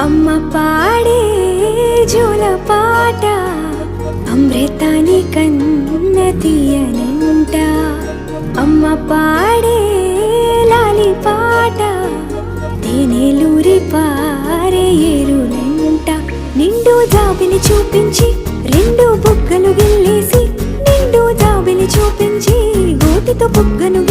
అమ్మ పాడే జోల పాట అమృతాని కన్న తీయనంట. అమ్మ పాడే లాలి పాట తేనెలూరి పారే ఏరులంట. నిండు జాబిని చూపించి రెండు బుగ్గలు గిల్లేసి, నిండు జాబిని చూపించి గోటితో బుగ్గను